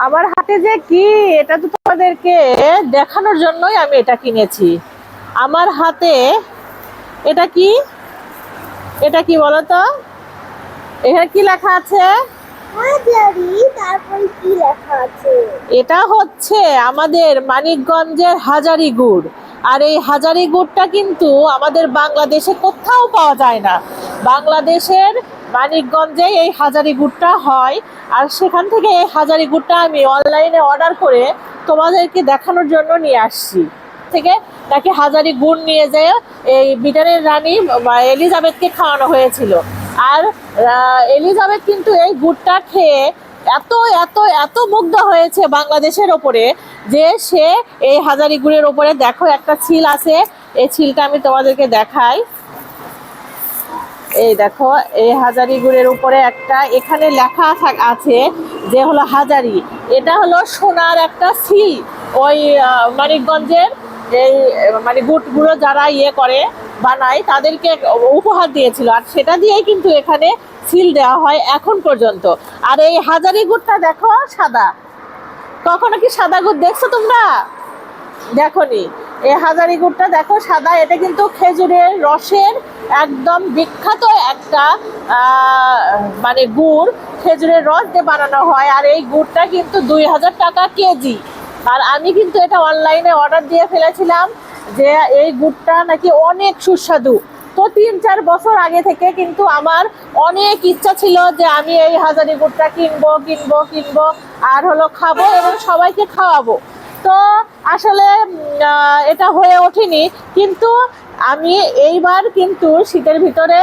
আমার হাতে যে কি, এটা তো তোমাদেরকে দেখানোর জন্যই আমি এটা কিনেছি। আমার হাতে এটা কি, এটা কি বলো তো? এখানে কি লেখা আছে? তারপরে কি লেখা আছে? এটা হচ্ছে আমাদের মানিকগঞ্জের হাজারি গুড়। আর এই হাজারি গুড়টা কিন্তু আমাদের বাংলাদেশে কোথাও পাওয়া যায় না। বাংলাদেশের মানিকগঞ্জে এই হাজারি গুড়টা হয়। আর সেখান থেকে এই হাজারি গুড়টা আমি অনলাইনে অর্ডার করে তোমাদেরকে দেখানোর জন্য নিয়ে আসছি। থেকে তাকে হাজারি গুড় নিয়ে যেয়ে এই ব্রিটেনের রানী এলিজাবেথকে খাওয়ানো হয়েছিল। আর এলিজাবেথ কিন্তু এই গুড়টা খেয়ে এত এত এত মুগ্ধ হয়েছে বাংলাদেশের ওপরে, যে সে এই হাজারি গুড়ের ওপরে দেখো একটা ছিল আছে। এই ছিলটা আমি তোমাদেরকে দেখাই। এই দেখো, এই হাজারি গুড়ের উপরে একটা এখানে লেখা আছে যে হলো হাজারি। এটা হলো সোনার একটা সিল। ওই মানিকগঞ্জের এই মানে গুড়গুলো যারা করে বানায় তাদেরকে উপহার দিয়েছিল, আর সেটা দিয়েই কিন্তু এখানে সিল দেওয়া হয় এখন পর্যন্ত। আর এই হাজারি গুড়টা দেখো সাদা। কখনো কি সাদা গুড় দেখছো তোমরা? দেখোনি? এই হাজারি গুড়টা দেখো সাদা। এটা কিন্তু খেজুরের রসের একদম বিখ্যাত একটা মানে গুড়। খেজুরের রস দিয়ে বানানো হয়। আর এই গুড়টা কিন্তু 2000 টাকা কেজি। আর আমি কিন্তু এটা অনলাইনে অর্ডার দিয়ে ফেলেছিলাম যে এই গুড়টা নাকি অনেক সুস্বাদু। তো 3-4 বছর আগে থেকে কিন্তু আমার অনেক ইচ্ছা ছিল যে আমি এই হাজারি গুড়টা কিনবো কিনবো কিনবো, আর হলো খাবো এবং সবাইকে খাওয়াবো। তো আসলে এটা হয়ে ওঠেনি। কিন্তু আমি এইবার কিন্তু শীতের ভিতরে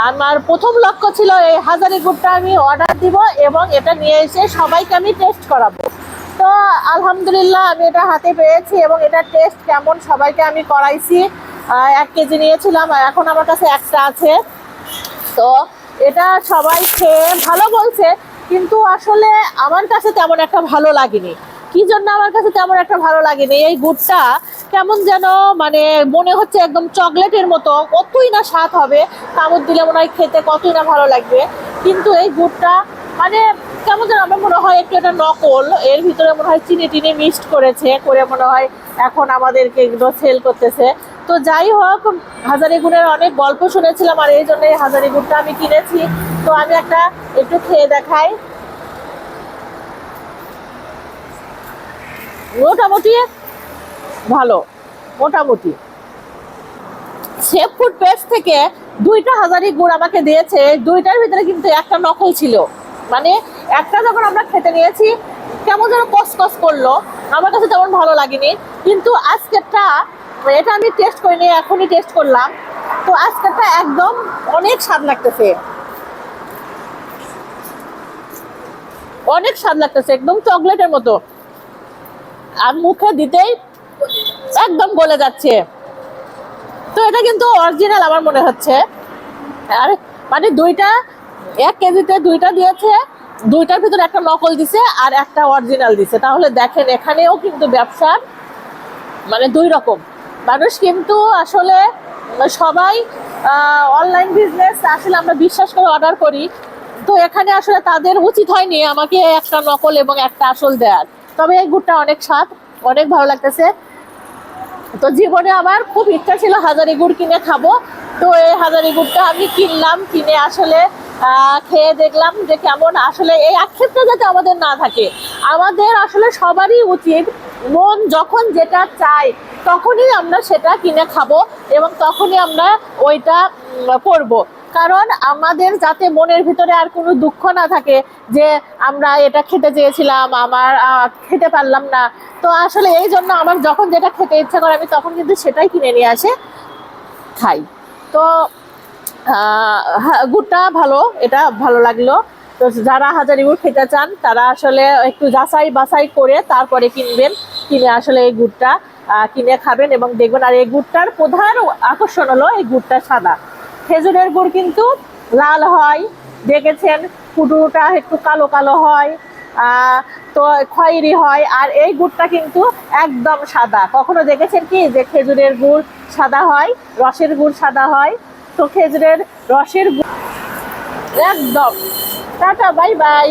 আমার প্রথম লক্ষ্য ছিল এই হাজারি গুড়টা আমি অর্ডার দিব এবং এটা নিয়ে এসে সবাইকে আমি টেস্ট করাবো। তো আলহামদুলিল্লাহ আমি এটা হাতে পেয়েছি এবং এটা টেস্ট কেমন সবাইকে আমি করাইছি। 1 কেজি নিয়েছিলাম, এখন আমার কাছে একটা আছে। তো এটা সবাই খেয়ে ভালো বলছে, কিন্তু আসলে আমার কাছে তেমন একটা ভালো লাগেনি। কি জন্য আমার কাছে তেমন একটা ভালো লাগেনি, এই গুড়টা কেমন যেন মানে মনে হচ্ছে একদম চকলেটের মতো, কতই না স্বাদ হবে, কামড় দিলে মনে হয় খেতে কতই না ভালো লাগবে। কিন্তু এই গুড়টা মানে কেমন যেন আমার মনে হয় একটু এটা নকল। এর ভিতরে মনে হয় চিনি টিনি মিক্সড করেছে, করে মনে হয় এখন আমাদেরকে এগুলো সেল করতেছে। তো যাই হোক, হাজারি গুড়ের অনেক গল্প শুনেছিলাম আর এই জন্য এই হাজারি গুড়টা আমি কিনেছি। তো আমি একটা একটু খেয়ে দেখাই। মোটামুটি ভালো, মোটামুটি। শেফ ফুড পেস্ট থেকে 2টা হাজারি গুড় আমাকে দিয়েছে। 2টার ভিতরে কিন্তু একটা নকল ছিল। মানে একটা যখন আমরা খেতে নিয়েছি কেমন যেন কসকস করলো, আমার কাছে তেমন ভালো লাগেনি। কিন্তু আজকেরটা, এটা আমি টেস্ট করিনি, এখনই টেস্ট করলাম। তো আজকেরটা একদম অনেক স্বাদ লাগতেছে, অনেক স্বাদ লাগতেছে, একদম চকলেটের মতো। আর মুখে দিতেই একদম গলে যাচ্ছে। তো এটা কিন্তু অরিজিনাল আমার মনে হচ্ছে। আর মানে 1 কেজিতে 2টা দিয়েছে, 2টার ভিতরে একটা নকল দিছে আর একটা অরিজিনাল দিছে। তাহলে দেখেন এখানেও কিন্তু ব্যবসার মানে 2 রকম মানুষ কিন্তু আসলে সবাই অনলাইন বিজনেস আসলে আমরা বিশ্বাস করে অর্ডার করি। তো এখানে আসলে তাদের উচিত হয়নি আমাকে একটা নকল এবং একটা আসল দেওয়ার। তবে এই গুড়টা অনেক স্বাদ, অনেক ভালো লাগতেছে। তো জীবনে আমার খুব ইচ্ছা ছিল হাজারি গুড় কিনে খাবো। তো এই হাজারি গুড়টা আমি কিনলাম, কিনে আসলে খেয়ে দেখলাম যে কেমন। আসলে এই আক্ষেপটা যাতে আমাদের না থাকে। আমাদের আসলে সবারই উচিত মন যখন যেটা চায় তখনই আমরা সেটা কিনে খাবো এবং তখনই আমরা ওইটা করবো। কারণ আমাদের যাতে মনের ভিতরে আর কোনো দুঃখ না থাকে যে আমরা এটা খেতে চেয়েছিলাম, আমার খেতে পারলাম না। তো আসলে এই জন্য আমার যখন যেটা খেতে ইচ্ছা করে আমি তখন কিন্তু সেটাই কিনে নিয়ে আসে খাই। তো গুড়টা ভালো, এটা ভালো লাগলো। তো যারা হাজারি গুড় খেতে চান তারা আসলে একটু যাচাই বাছাই করে তারপরে কিনবেন, কিনে আসলে এই গুড়টা কিনে খাবেন এবং দেখবেন। আর এই গুড়টার প্রধান আকর্ষণ হলো এই গুড়টা সাদা। খেজুরের গুড় কিন্তু লাল হয়, দেখেছেন, কুটুটা একটু কালো কালো হয়, তো খয়েরি হয়। আর এই গুড়টা কিন্তু একদম সাদা। কখনো দেখেছেন কি যে খেজুরের গুড় সাদা হয়, রসের গুড় সাদা হয়? তো খেজুরের রসের গুড় একদম। Tata, bye bye.